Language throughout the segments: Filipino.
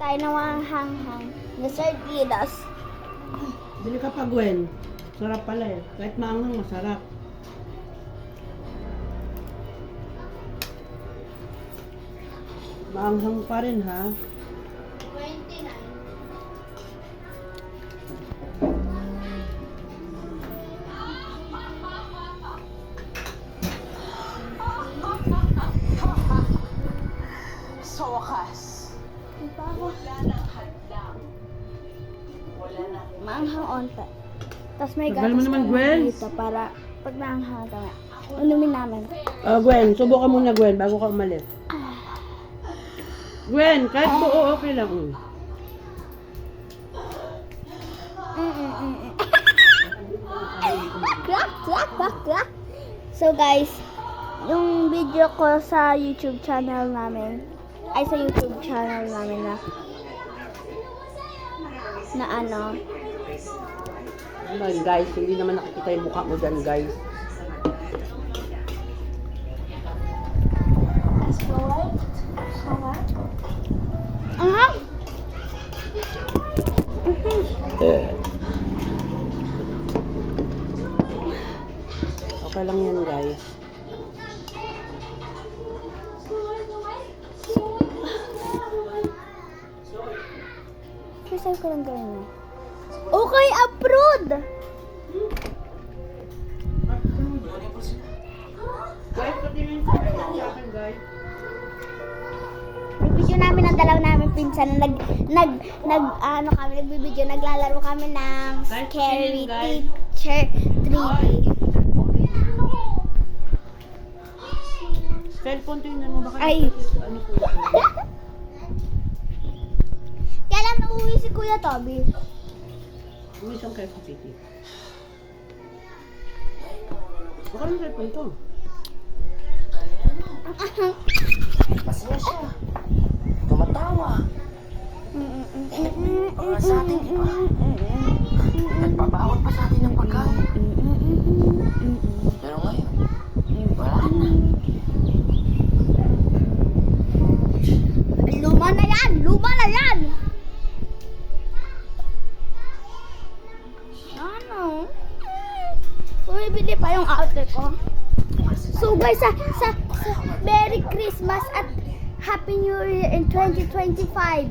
tayo ng hanghang na sardinas. Bili ka pa, Gwen. Sarap pala eh. Kahit maanghang, masarap. Maanghang pa rin, ha? 29. Sa wakas, wala nang hadlang. Wala na. Maanghang onte. Tapos may Tagal mo gatas naman, kami Gwen. dito para pag maanghang kami. Inumin namin. Gwen, subukan muna, Gwen, bago ka umalis. Gwen, kahit buo, okay lang. So guys, yung video ko sa YouTube channel namin, ay sa YouTube channel namin na ano, Ayan, guys, hindi naman nakikita yung mukha mo dyan, guys. aha. Okay lang yan, guys. Kasi ko lang gawin mo. Okay, approved! Guys, patingin sa akin, guys. Video namin ang dalaw namin pinsan na nagbibideo, naglalaro kami ng Guys, Scary tingin, guys. Teacher 3D. Cellphone, tingnan mo baka Ay. ano po yun? Kailan uuwi si Kuya Toby? Uwi siyang Quezon City. Baka yung cellphone to. Masaya siya. Tumatawa. Para sa atin, di ba? Nagpapawal pa sa atin ng pagkain. Pero ngayon, wala na. Luma na yan! Luma na yan! Ano? Bumibili pa yung outfit ko. So guys, sa Merry Christmas at Happy New Year in 2025.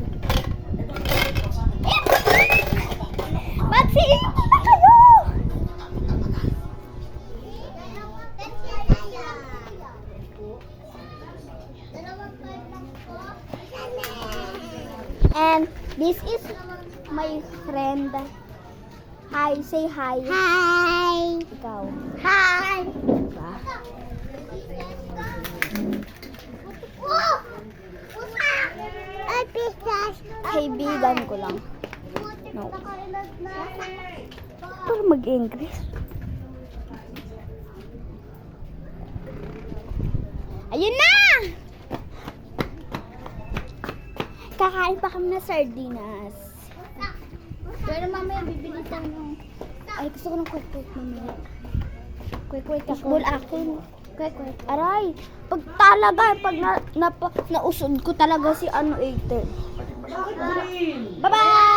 Magsiinti na kayo! And this is my friend. Hi, say hi. Hi. Ikaw. Hi. Diba? Kaibigan ko lang. No. Pero mag-English. Ayun na! Kakain pa kami ng sardinas. Pero mamaya bibili tayo ng... Ay, gusto ko ng kwek-kwek mamaya. Kwek-kwek ako. Fishball akin. Kwek-kwek. Aray! Pag talaga, nausod ko talaga si ano 8. Bye-bye!